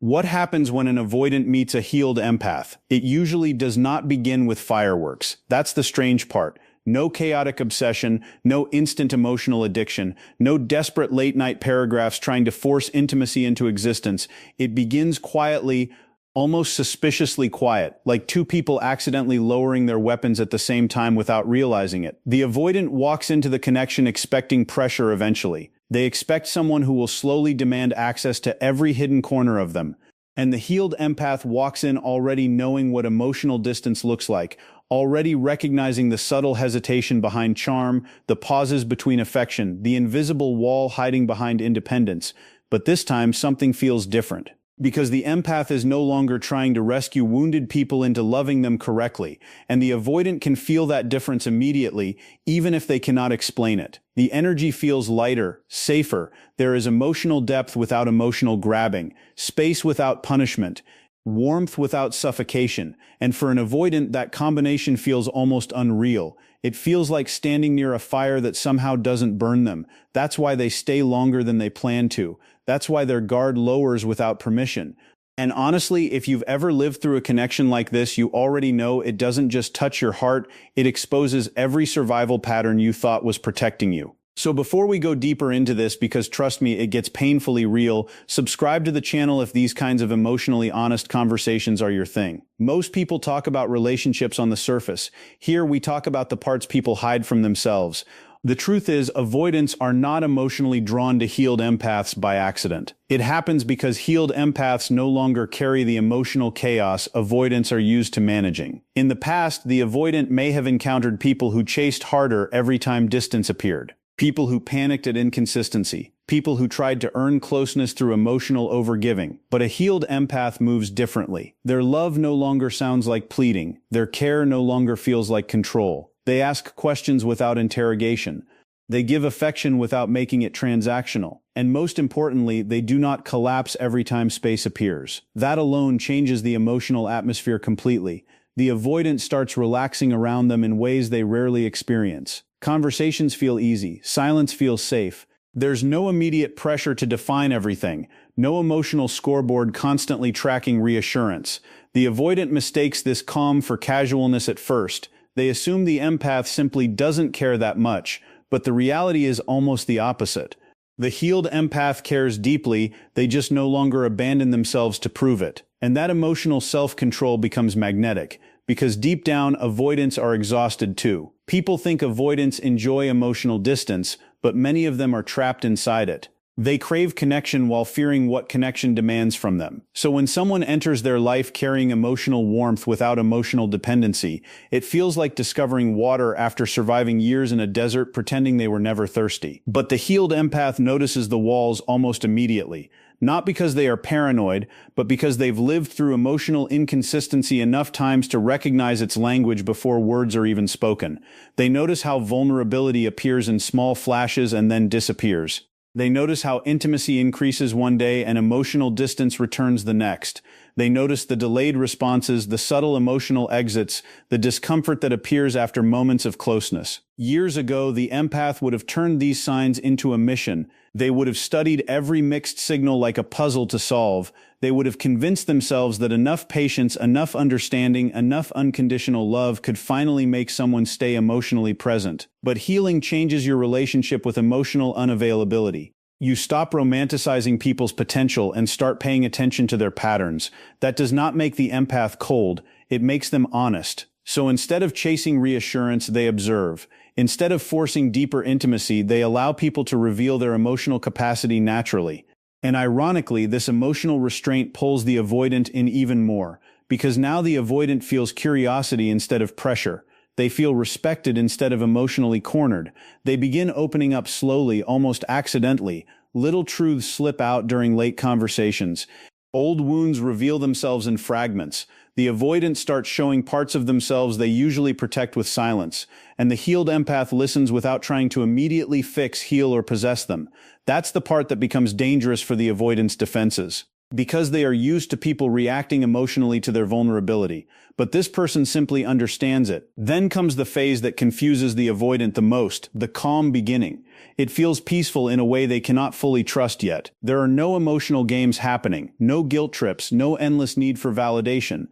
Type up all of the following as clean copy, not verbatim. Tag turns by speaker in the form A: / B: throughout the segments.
A: What happens when an avoidant meets a healed empath? It usually does not begin with fireworks. That's the strange part. No chaotic obsession, no instant emotional addiction, no desperate late-night paragraphs trying to force intimacy into existence. It begins quietly, almost suspiciously quiet, like two people accidentally lowering their weapons at the same time without realizing it. The avoidant walks into the connection expecting pressure eventually. They expect someone who will slowly demand access to every hidden corner of them. And the healed empath walks in already knowing what emotional distance looks like, already recognizing the subtle hesitation behind charm, the pauses between affection, the invisible wall hiding behind independence. But this time, something feels different. Because the empath is no longer trying to rescue wounded people into loving them correctly, and the avoidant can feel that difference immediately, even if they cannot explain it. The energy feels lighter, safer. There is emotional depth without emotional grabbing, space without punishment, warmth without suffocation, and for an avoidant, that combination feels almost unreal. It feels like standing near a fire that somehow doesn't burn them. That's why they stay longer than they plan to. That's why their guard lowers without permission. And honestly, if you've ever lived through a connection like this, you already know it doesn't just touch your heart, it exposes every survival pattern you thought was protecting you. So before we go deeper into this, because trust me, it gets painfully real, subscribe to the channel if these kinds of emotionally honest conversations are your thing. Most people talk about relationships on the surface. Here we talk about the parts people hide from themselves. The truth is, avoidants are not emotionally drawn to healed empaths by accident. It happens because healed empaths no longer carry the emotional chaos avoidants are used to managing. In the past, the avoidant may have encountered people who chased harder every time distance appeared. People who panicked at inconsistency. People who tried to earn closeness through emotional overgiving. But a healed empath moves differently. Their love no longer sounds like pleading. Their care no longer feels like control. They ask questions without interrogation. They give affection without making it transactional. And most importantly, they do not collapse every time space appears. That alone changes the emotional atmosphere completely. The avoidant starts relaxing around them in ways they rarely experience. Conversations feel easy. Silence feels safe. There's no immediate pressure to define everything. No emotional scoreboard constantly tracking reassurance. The avoidant mistakes this calm for casualness at first. They assume the empath simply doesn't care that much, but the reality is almost the opposite. The healed empath cares deeply, they just no longer abandon themselves to prove it. And that emotional self-control becomes magnetic, because deep down, avoidants are exhausted too. People think avoidants enjoy emotional distance, but many of them are trapped inside it. They crave connection while fearing what connection demands from them. So when someone enters their life carrying emotional warmth without emotional dependency, it feels like discovering water after surviving years in a desert pretending they were never thirsty. But the healed empath notices the walls almost immediately. Not because they are paranoid, but because they've lived through emotional inconsistency enough times to recognize its language before words are even spoken. They notice how vulnerability appears in small flashes and then disappears. They notice how intimacy increases one day and emotional distance returns the next. They notice the delayed responses, the subtle emotional exits, the discomfort that appears after moments of closeness. Years ago, the empath would have turned these signs into a mission. They would have studied every mixed signal like a puzzle to solve. They would have convinced themselves that enough patience, enough understanding, enough unconditional love could finally make someone stay emotionally present. But healing changes your relationship with emotional unavailability. You stop romanticizing people's potential and start paying attention to their patterns. That does not make the empath cold, it makes them honest. So instead of chasing reassurance, they observe. Instead of forcing deeper intimacy, they allow people to reveal their emotional capacity naturally. And ironically, this emotional restraint pulls the avoidant in even more, because now the avoidant feels curiosity instead of pressure. They feel respected instead of emotionally cornered. They begin opening up slowly, almost accidentally. Little truths slip out during late conversations. Old wounds reveal themselves in fragments. The avoidant starts showing parts of themselves they usually protect with silence, and the healed empath listens without trying to immediately fix, heal, or possess them. That's the part that becomes dangerous for the avoidant's defenses. because they are used to people reacting emotionally to their vulnerability. But this person simply understands it. Then comes the phase that confuses the avoidant the most, the calm beginning. It feels peaceful in a way they cannot fully trust yet. There are no emotional games happening, no guilt trips, no endless need for validation.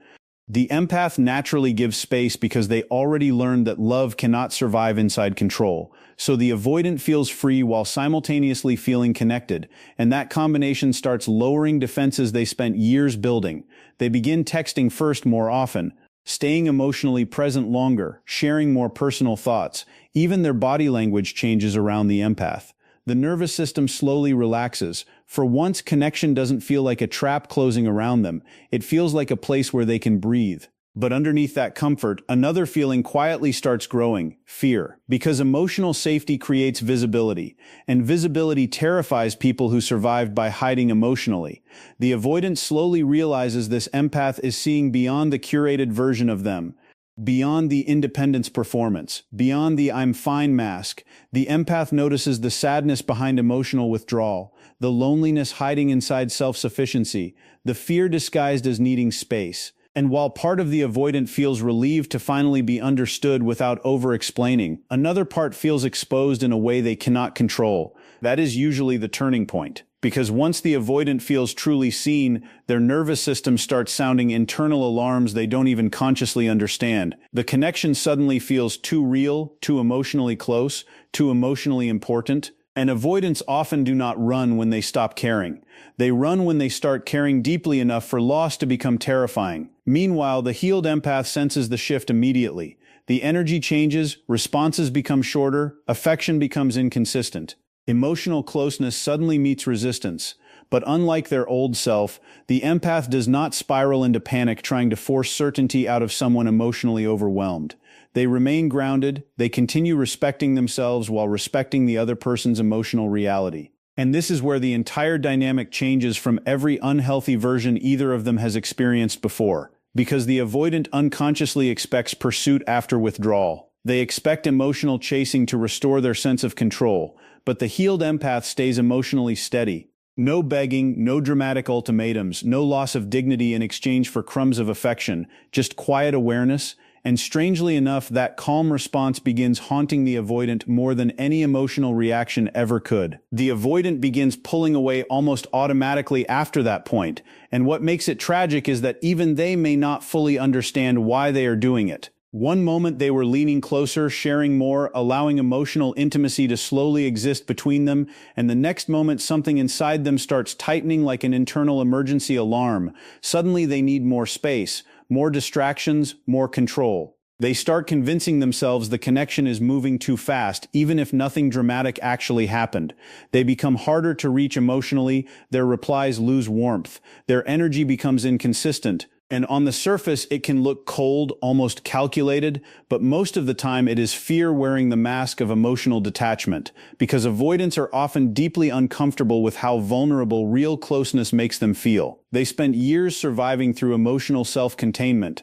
A: The empath naturally gives space because they already learned that love cannot survive inside control. So the avoidant feels free while simultaneously feeling connected, and that combination starts lowering defenses they spent years building. They begin texting first more often, staying emotionally present longer, sharing more personal thoughts. Even their body language changes around the empath. The nervous system slowly relaxes. For once, connection doesn't feel like a trap closing around them. It feels like a place where they can breathe. But underneath that comfort, another feeling quietly starts growing: fear. Because emotional safety creates visibility, and visibility terrifies people who survived by hiding emotionally. The avoidant slowly realizes this empath is seeing beyond the curated version of them, beyond the independence performance, beyond the "I'm fine" mask. The empath notices the sadness behind emotional withdrawal, the loneliness hiding inside self-sufficiency, the fear disguised as needing space. And while part of the avoidant feels relieved to finally be understood without over-explaining, another part feels exposed in a way they cannot control. That is usually the turning point. Because once the avoidant feels truly seen, their nervous system starts sounding internal alarms they don't even consciously understand. The connection suddenly feels too real, too emotionally close, too emotionally important. And avoidants often do not run when they stop caring. They run when they start caring deeply enough for loss to become terrifying. Meanwhile, the healed empath senses the shift immediately. The energy changes, responses become shorter, affection becomes inconsistent. Emotional closeness suddenly meets resistance. But unlike their old self, the empath does not spiral into panic trying to force certainty out of someone emotionally overwhelmed. They remain grounded, they continue respecting themselves while respecting the other person's emotional reality. And this is where the entire dynamic changes from every unhealthy version either of them has experienced before. Because the avoidant unconsciously expects pursuit after withdrawal. They expect emotional chasing to restore their sense of control, but the healed empath stays emotionally steady. No begging, no dramatic ultimatums, no loss of dignity in exchange for crumbs of affection, just quiet awareness. And strangely enough, that calm response begins haunting the avoidant more than any emotional reaction ever could. The avoidant begins pulling away almost automatically after that point, and what makes it tragic is that even they may not fully understand why they are doing it. One moment they were leaning closer, sharing more, allowing emotional intimacy to slowly exist between them, and the next moment something inside them starts tightening like an internal emergency alarm. Suddenly they need more space, more distractions, more control. They start convincing themselves the connection is moving too fast, even if nothing dramatic actually happened. They become harder to reach emotionally, their replies lose warmth, their energy becomes inconsistent. And on the surface, it can look cold, almost calculated, but most of the time it is fear wearing the mask of emotional detachment, because avoidants are often deeply uncomfortable with how vulnerable real closeness makes them feel. They spent years surviving through emotional self-containment.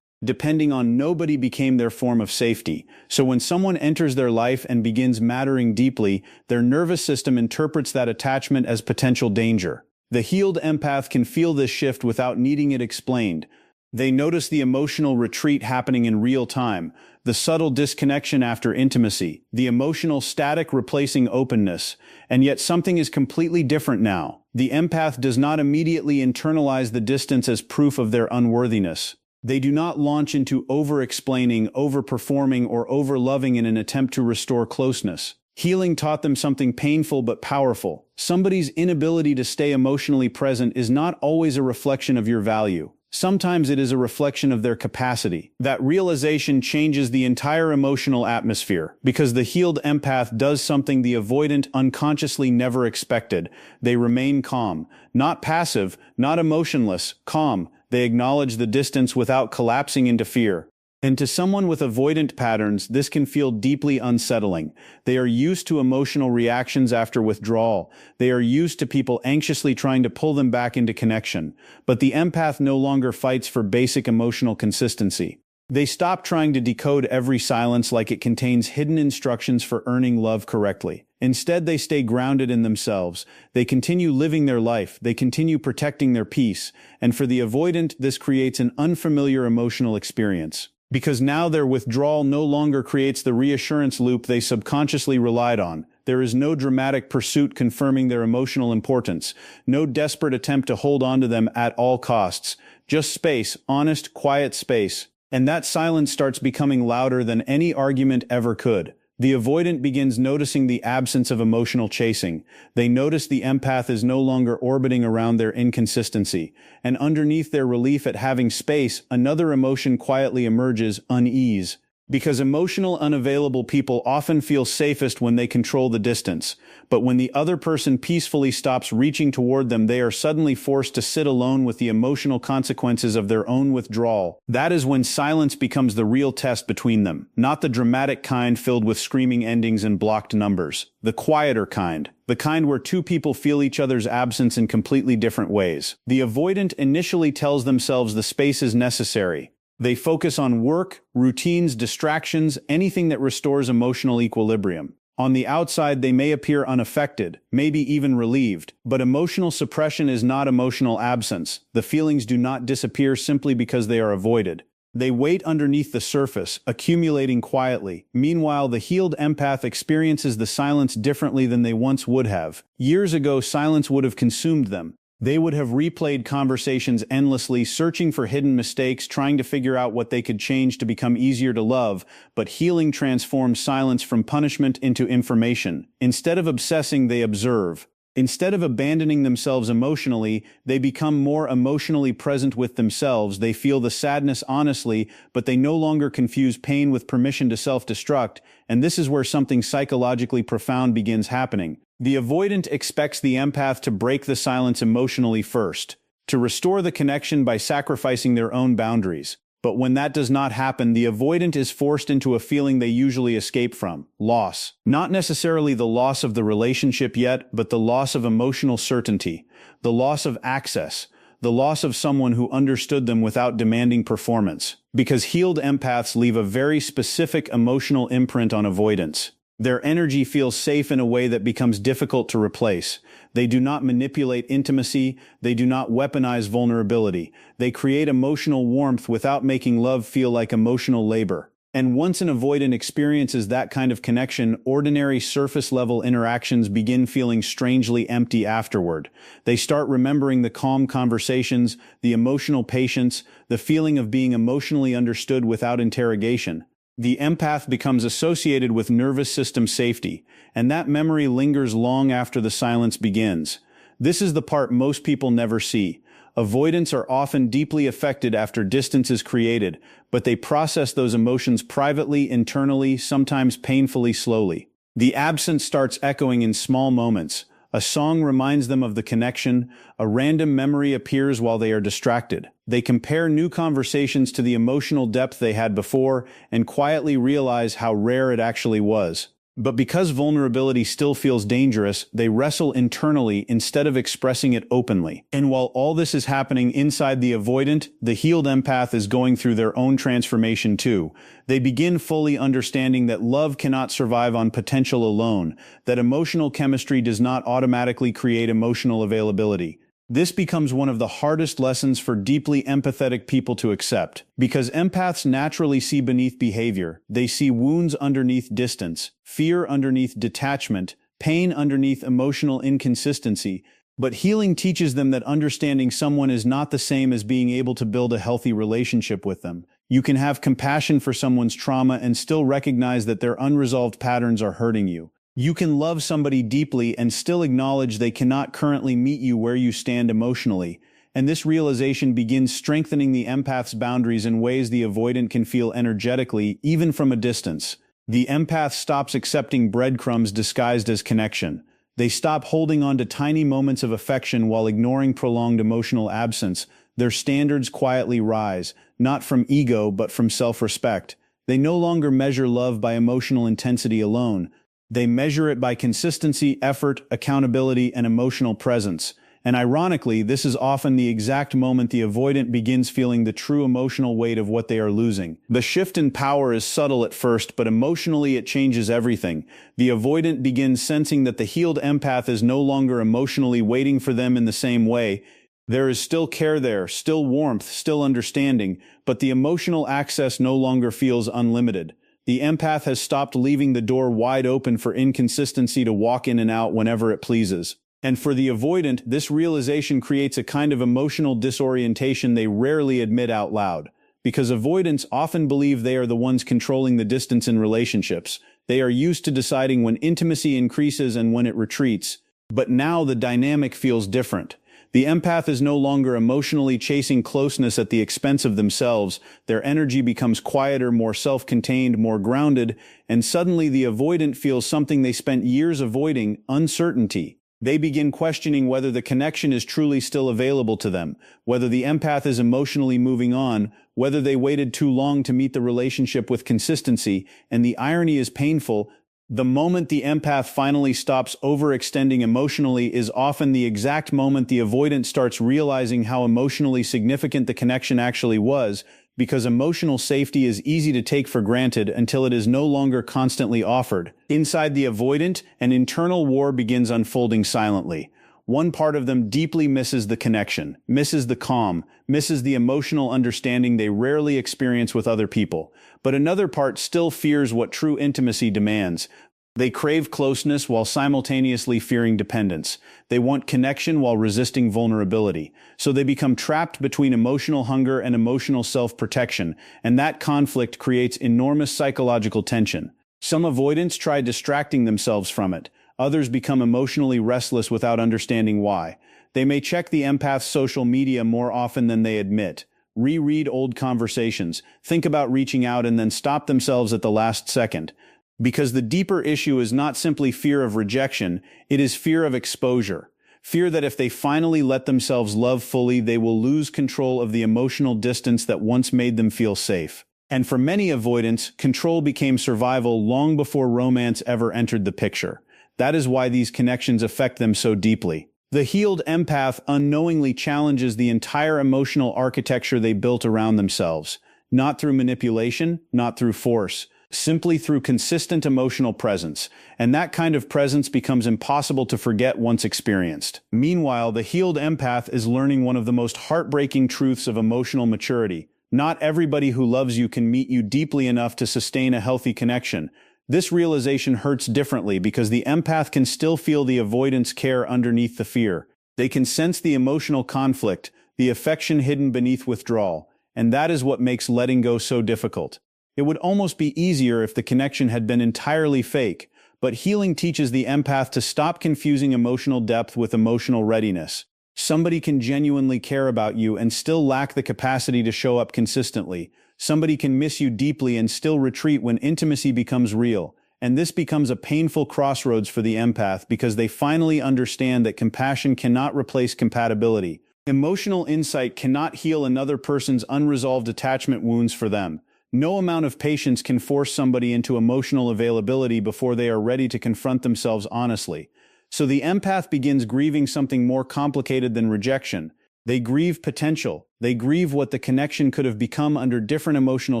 A: Depending on nobody became their form of safety. So when someone enters their life and begins mattering deeply, their nervous system interprets that attachment as potential danger. The healed empath can feel this shift without needing it explained. They notice the emotional retreat happening in real time, the subtle disconnection after intimacy, the emotional static replacing openness, and yet something is completely different now. The empath does not immediately internalize the distance as proof of their unworthiness. They do not launch into over-explaining, over-performing, or over-loving in an attempt to restore closeness. Healing taught them something painful but powerful. Somebody's inability to stay emotionally present is not always a reflection of your value. Sometimes it is a reflection of their capacity. That realization changes the entire emotional atmosphere, because the healed empath does something the avoidant unconsciously never expected. They remain calm. Not passive, not emotionless, calm. They acknowledge the distance without collapsing into fear. And to someone with avoidant patterns, this can feel deeply unsettling. They are used to emotional reactions after withdrawal. They are used to people anxiously trying to pull them back into connection. But the empath no longer fights for basic emotional consistency. They stop trying to decode every silence like it contains hidden instructions for earning love correctly. Instead, they stay grounded in themselves. They continue living their life. They continue protecting their peace. And for the avoidant, this creates an unfamiliar emotional experience. Because now their withdrawal no longer creates the reassurance loop they subconsciously relied on. There is no dramatic pursuit confirming their emotional importance, no desperate attempt to hold on to them at all costs. Just space, honest, quiet space. And that silence starts becoming louder than any argument ever could. The avoidant begins noticing the absence of emotional chasing. They notice the empath is no longer orbiting around their inconsistency. And underneath their relief at having space, another emotion quietly emerges: unease. Because emotional unavailable people often feel safest when they control the distance. But when the other person peacefully stops reaching toward them, they are suddenly forced to sit alone with the emotional consequences of their own withdrawal. That is when silence becomes the real test between them. Not the dramatic kind filled with screaming endings and blocked numbers. The quieter kind. The kind where two people feel each other's absence in completely different ways. The avoidant initially tells themselves the space is necessary. They focus on work, routines, distractions, anything that restores emotional equilibrium. On the outside, they may appear unaffected, maybe even relieved, but emotional suppression is not emotional absence. The feelings do not disappear simply because they are avoided. They wait underneath the surface, accumulating quietly. Meanwhile, the healed empath experiences the silence differently than they once would have. Years ago, silence would have consumed them. They would have replayed conversations endlessly, searching for hidden mistakes, trying to figure out what they could change to become easier to love, but healing transforms silence from punishment into information. Instead of obsessing, they observe. Instead of abandoning themselves emotionally, they become more emotionally present with themselves. They feel the sadness honestly, but they no longer confuse pain with permission to self-destruct, and this is where something psychologically profound begins happening. The avoidant expects the empath to break the silence emotionally first, to restore the connection by sacrificing their own boundaries. But when that does not happen, the avoidant is forced into a feeling they usually escape from: loss. Not necessarily the loss of the relationship yet, but the loss of emotional certainty, the loss of access, the loss of someone who understood them without demanding performance. Because healed empaths leave a very specific emotional imprint on avoidance. Their energy feels safe in a way that becomes difficult to replace. They do not manipulate intimacy. They do not weaponize vulnerability. They create emotional warmth without making love feel like emotional labor. And once an avoidant experiences that kind of connection, ordinary surface-level interactions begin feeling strangely empty afterward. They start remembering the calm conversations, the emotional patience, the feeling of being emotionally understood without interrogation. The empath becomes associated with nervous system safety, and that memory lingers long after the silence begins. This is the part most people never see. Avoidants are often deeply affected after distance is created, but they process those emotions privately, internally, sometimes painfully slowly. The absence starts echoing in small moments. A song reminds them of the connection. A random memory appears while they are distracted. They compare new conversations to the emotional depth they had before and quietly realize how rare it actually was. But because vulnerability still feels dangerous, they wrestle internally instead of expressing it openly. And while all this is happening inside the avoidant, the healed empath is going through their own transformation too. They begin fully understanding that love cannot survive on potential alone, that emotional chemistry does not automatically create emotional availability. This becomes one of the hardest lessons for deeply empathetic people to accept. Because empaths naturally see beneath behavior, they see wounds underneath distance, fear underneath detachment, pain underneath emotional inconsistency. But healing teaches them that understanding someone is not the same as being able to build a healthy relationship with them. You can have compassion for someone's trauma and still recognize that their unresolved patterns are hurting you. You can love somebody deeply and still acknowledge they cannot currently meet you where you stand emotionally, and this realization begins strengthening the empath's boundaries in ways the avoidant can feel energetically, even from a distance. The empath stops accepting breadcrumbs disguised as connection. They stop holding on to tiny moments of affection while ignoring prolonged emotional absence. Their standards quietly rise, not from ego but from self-respect. They no longer measure love by emotional intensity alone. They measure it by consistency, effort, accountability, and emotional presence. And ironically, this is often the exact moment the avoidant begins feeling the true emotional weight of what they are losing. The shift in power is subtle at first, but emotionally it changes everything. The avoidant begins sensing that the healed empath is no longer emotionally waiting for them in the same way. There is still care there, still warmth, still understanding, but the emotional access no longer feels unlimited. The empath has stopped leaving the door wide open for inconsistency to walk in and out whenever it pleases. And for the avoidant, this realization creates a kind of emotional disorientation they rarely admit out loud. Because avoidants often believe they are the ones controlling the distance in relationships. They are used to deciding when intimacy increases and when it retreats. But now the dynamic feels different. The empath is no longer emotionally chasing closeness at the expense of themselves. Their energy becomes quieter, more self-contained, more grounded, and suddenly the avoidant feels something they spent years avoiding: uncertainty. They begin questioning whether the connection is truly still available to them, whether the empath is emotionally moving on, whether they waited too long to meet the relationship with consistency, and the irony is painful. The moment the empath finally stops overextending emotionally is often the exact moment the avoidant starts realizing how emotionally significant the connection actually was, because emotional safety is easy to take for granted until it is no longer constantly offered. Inside the avoidant, an internal war begins unfolding silently. One part of them deeply misses the connection, misses the calm, misses the emotional understanding they rarely experience with other people. But another part still fears what true intimacy demands. They crave closeness while simultaneously fearing dependence. They want connection while resisting vulnerability. So they become trapped between emotional hunger and emotional self-protection, and that conflict creates enormous psychological tension. Some avoidants try distracting themselves from it. Others become emotionally restless without understanding why. They may check the empath's social media more often than they admit, reread old conversations, think about reaching out, and then stop themselves at the last second. Because the deeper issue is not simply fear of rejection, it is fear of exposure. Fear that if they finally let themselves love fully, they will lose control of the emotional distance that once made them feel safe. And for many avoidants, control became survival long before romance ever entered the picture. That is why these connections affect them so deeply. The healed empath unknowingly challenges the entire emotional architecture they built around themselves, not through manipulation, not through force, simply through consistent emotional presence, and that kind of presence becomes impossible to forget once experienced. Meanwhile, the healed empath is learning one of the most heartbreaking truths of emotional maturity. Not everybody who loves you can meet you deeply enough to sustain a healthy connection. This realization hurts differently because the empath can still feel the avoidance care underneath the fear. They can sense the emotional conflict, the affection hidden beneath withdrawal, and that is what makes letting go so difficult. It would almost be easier if the connection had been entirely fake, but healing teaches the empath to stop confusing emotional depth with emotional readiness. Somebody can genuinely care about you and still lack the capacity to show up consistently. Somebody can miss you deeply and still retreat when intimacy becomes real. And this becomes a painful crossroads for the empath because they finally understand that compassion cannot replace compatibility. Emotional insight cannot heal another person's unresolved attachment wounds for them. No amount of patience can force somebody into emotional availability before they are ready to confront themselves honestly. So the empath begins grieving something more complicated than rejection. They grieve potential. They grieve what the connection could have become under different emotional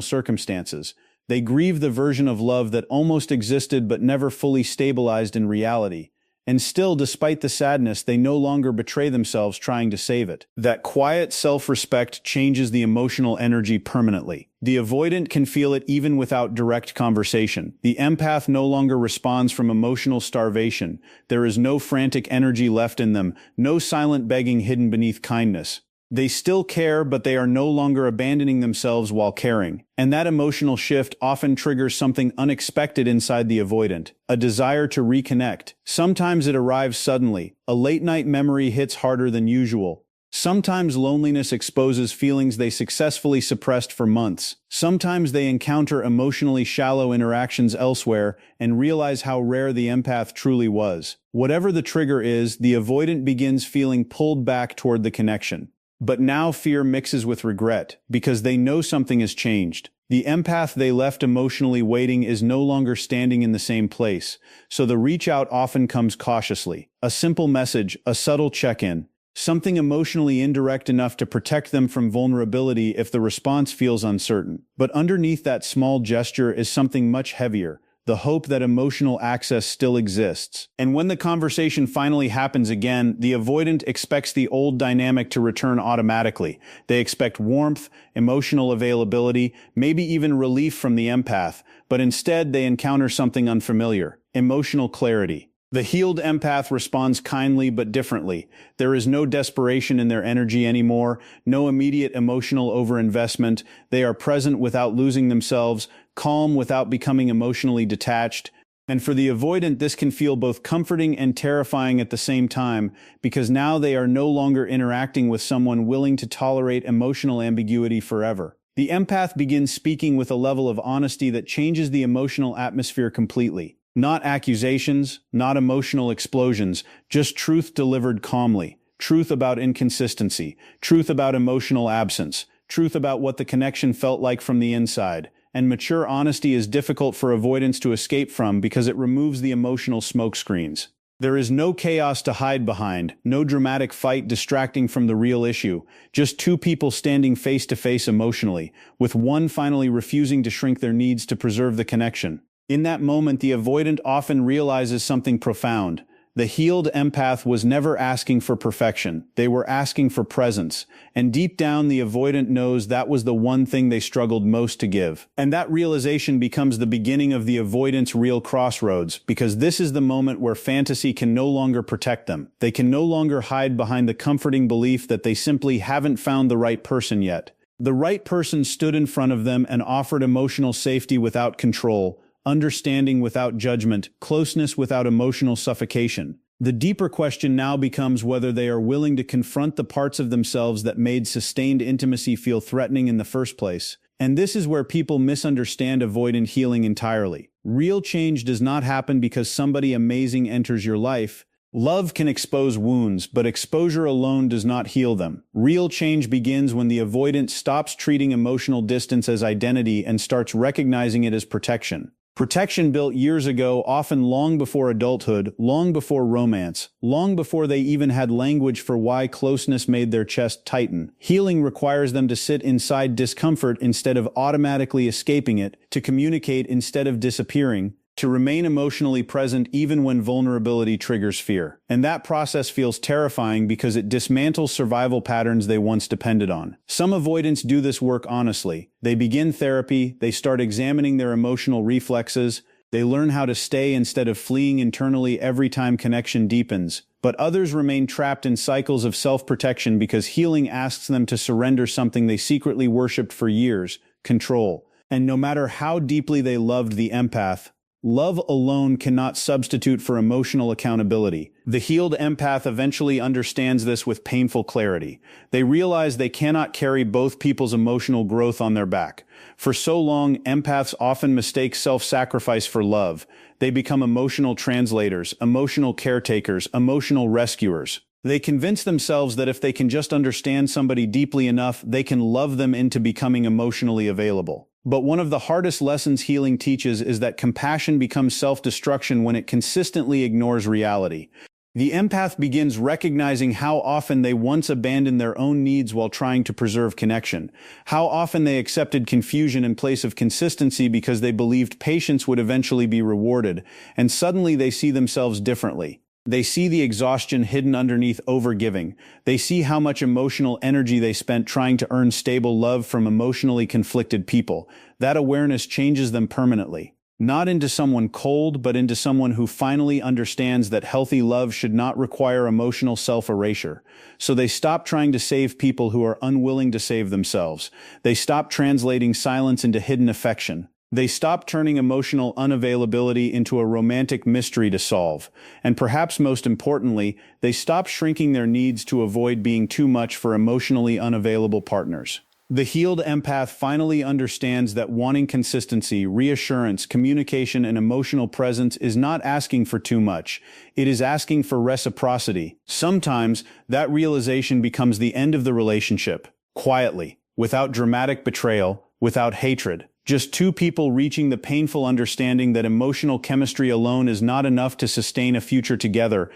A: circumstances. They grieve the version of love that almost existed but never fully stabilized in reality. And still, despite the sadness, they no longer betray themselves trying to save it. That quiet self-respect changes the emotional energy permanently. The avoidant can feel it even without direct conversation. The empath no longer responds from emotional starvation. There is no frantic energy left in them, no silent begging hidden beneath kindness. They still care, but they are no longer abandoning themselves while caring. And that emotional shift often triggers something unexpected inside the avoidant, a desire to reconnect. Sometimes it arrives suddenly. A late-night memory hits harder than usual. Sometimes loneliness exposes feelings they successfully suppressed for months. Sometimes they encounter emotionally shallow interactions elsewhere and realize how rare the empath truly was. Whatever the trigger is, the avoidant begins feeling pulled back toward the connection. But now fear mixes with regret, because they know something has changed. The empath they left emotionally waiting is no longer standing in the same place, so the reach out often comes cautiously. A simple message, a subtle check-in. something emotionally indirect enough to protect them from vulnerability if the response feels uncertain. But underneath that small gesture is something much heavier, the hope that emotional access still exists. And when the conversation finally happens again, the avoidant expects the old dynamic to return automatically. They expect warmth, emotional availability, maybe even relief from the empath, but instead they encounter something unfamiliar: emotional clarity. The healed empath responds kindly but differently. There is no desperation in their energy anymore, no immediate emotional overinvestment. They are present without losing themselves, calm without becoming emotionally detached. And for the avoidant, this can feel both comforting and terrifying at the same time, because now they are no longer interacting with someone willing to tolerate emotional ambiguity forever. The empath begins speaking with a level of honesty that changes the emotional atmosphere completely. Not accusations, not emotional explosions, just truth delivered calmly. Truth about inconsistency, truth about emotional absence, truth about what the connection felt like from the inside. And mature honesty is difficult for avoidants to escape from because it removes the emotional smokescreens. There is no chaos to hide behind, no dramatic fight distracting from the real issue, just two people standing face to face emotionally, with one finally refusing to shrink their needs to preserve the connection. In that moment, the avoidant often realizes something profound. The healed empath was never asking for perfection. They were asking for presence. And deep down, the avoidant knows that was the one thing they struggled most to give. And that realization becomes the beginning of the avoidant's real crossroads, because this is the moment where fantasy can no longer protect them. They can no longer hide behind the comforting belief that they simply haven't found the right person yet. The right person stood in front of them and offered emotional safety without control, understanding without judgment, closeness without emotional suffocation. The deeper question now becomes whether they are willing to confront the parts of themselves that made sustained intimacy feel threatening in the first place. And this is where people misunderstand avoidant healing entirely. Real change does not happen because somebody amazing enters your life. Love can expose wounds, but exposure alone does not heal them. Real change begins when the avoidant stops treating emotional distance as identity and starts recognizing it as protection. Protection built years ago, often long before adulthood, long before romance, long before they even had language for why closeness made their chest tighten. Healing requires them to sit inside discomfort instead of automatically escaping it, to communicate instead of disappearing, to remain emotionally present even when vulnerability triggers fear. And that process feels terrifying because it dismantles survival patterns they once depended on. Some avoidants do this work honestly. They begin therapy, they start examining their emotional reflexes, they learn how to stay instead of fleeing internally every time connection deepens. But others remain trapped in cycles of self-protection because healing asks them to surrender something they secretly worshipped for years: control. And no matter how deeply they loved the empath, love alone cannot substitute for emotional accountability. The healed empath eventually understands this with painful clarity. They realize they cannot carry both people's emotional growth on their back. For so long, empaths often mistake self-sacrifice for love. They become emotional translators, emotional caretakers, emotional rescuers. They convince themselves that if they can just understand somebody deeply enough, they can love them into becoming emotionally available. But one of the hardest lessons healing teaches is that compassion becomes self-destruction when it consistently ignores reality. The empath begins recognizing how often they once abandoned their own needs while trying to preserve connection, how often they accepted confusion in place of consistency because they believed patience would eventually be rewarded, and suddenly they see themselves differently. They see the exhaustion hidden underneath overgiving. They see how much emotional energy they spent trying to earn stable love from emotionally conflicted people. That awareness changes them permanently. Not into someone cold, but into someone who finally understands that healthy love should not require emotional self-erasure. So they stop trying to save people who are unwilling to save themselves. They stop translating silence into hidden affection. They stop turning emotional unavailability into a romantic mystery to solve. And perhaps most importantly, they stop shrinking their needs to avoid being too much for emotionally unavailable partners. The healed empath finally understands that wanting consistency, reassurance, communication, and emotional presence is not asking for too much. It is asking for reciprocity. Sometimes, that realization becomes the end of the relationship, quietly, without dramatic betrayal, without hatred. Just two people reaching the painful understanding that emotional chemistry alone is not enough to sustain a future together.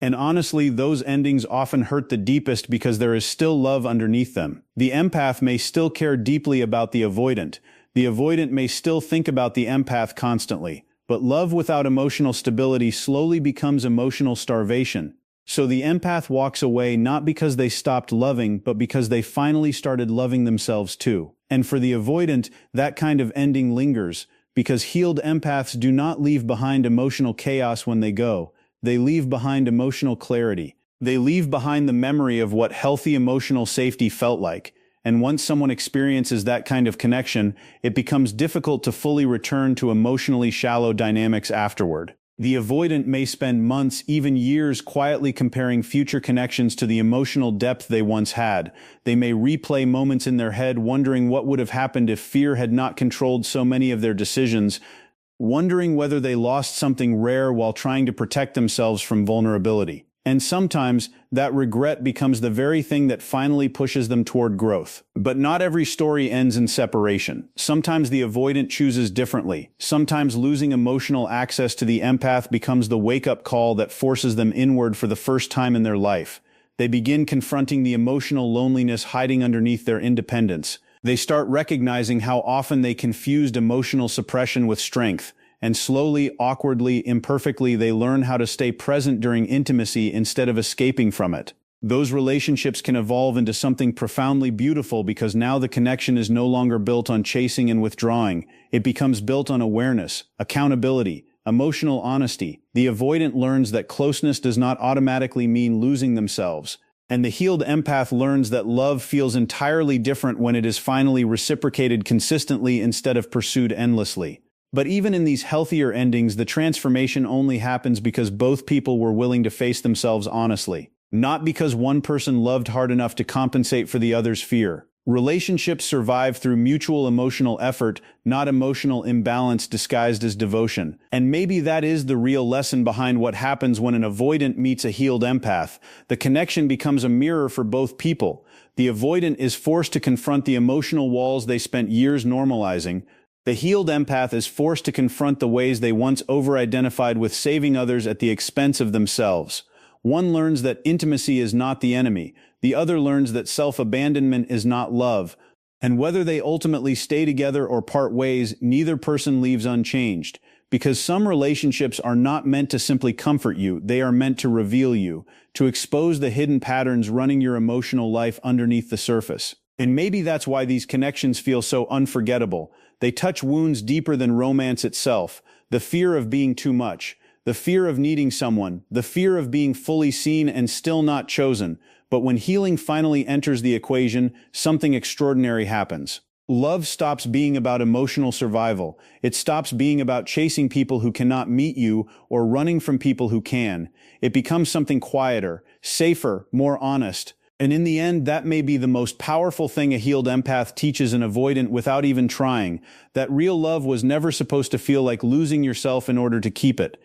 A: And honestly, those endings often hurt the deepest because there is still love underneath them. The empath may still care deeply about the avoidant. The avoidant may still think about the empath constantly. But love without emotional stability slowly becomes emotional starvation. So the empath walks away not because they stopped loving, but because they finally started loving themselves too. And for the avoidant, that kind of ending lingers, because healed empaths do not leave behind emotional chaos when they go. They leave behind emotional clarity. They leave behind the memory of what healthy emotional safety felt like. And once someone experiences that kind of connection, it becomes difficult to fully return to emotionally shallow dynamics afterward. The avoidant may spend months, even years, quietly comparing future connections to the emotional depth they once had. They may replay moments in their head, wondering what would have happened if fear had not controlled so many of their decisions, wondering whether they lost something rare while trying to protect themselves from vulnerability. And sometimes that regret becomes the very thing that finally pushes them toward growth. But not every story ends in separation. Sometimes the avoidant chooses differently. Sometimes losing emotional access to the empath becomes the wake-up call that forces them inward for the first time in their life. They begin confronting the emotional loneliness hiding underneath their independence. They start recognizing how often they confused emotional suppression with strength. And slowly, awkwardly, imperfectly, they learn how to stay present during intimacy instead of escaping from it. Those relationships can evolve into something profoundly beautiful because now the connection is no longer built on chasing and withdrawing. It becomes built on awareness, accountability, emotional honesty. The avoidant learns that closeness does not automatically mean losing themselves. And the healed empath learns that love feels entirely different when it is finally reciprocated consistently instead of pursued endlessly. But even in these healthier endings, the transformation only happens because both people were willing to face themselves honestly, not because one person loved hard enough to compensate for the other's fear. Relationships survive through mutual emotional effort, not emotional imbalance disguised as devotion. And maybe that is the real lesson behind what happens when an avoidant meets a healed empath. The connection becomes a mirror for both people. The avoidant is forced to confront the emotional walls they spent years normalizing. The healed empath is forced to confront the ways they once over-identified with saving others at the expense of themselves. One learns that intimacy is not the enemy. The other learns that self-abandonment is not love. And whether they ultimately stay together or part ways, neither person leaves unchanged. Because some relationships are not meant to simply comfort you, they are meant to reveal you, to expose the hidden patterns running your emotional life underneath the surface. And maybe that's why these connections feel so unforgettable. They touch wounds deeper than romance itself. The fear of being too much, the fear of needing someone, the fear of being fully seen and still not chosen. But when healing finally enters the equation, something extraordinary happens. Love stops being about emotional survival. It stops being about chasing people who cannot meet you or running from people who can. It becomes something quieter, safer, more honest. And in the end, that may be the most powerful thing a healed empath teaches an avoidant without even trying, that real love was never supposed to feel like losing yourself in order to keep it.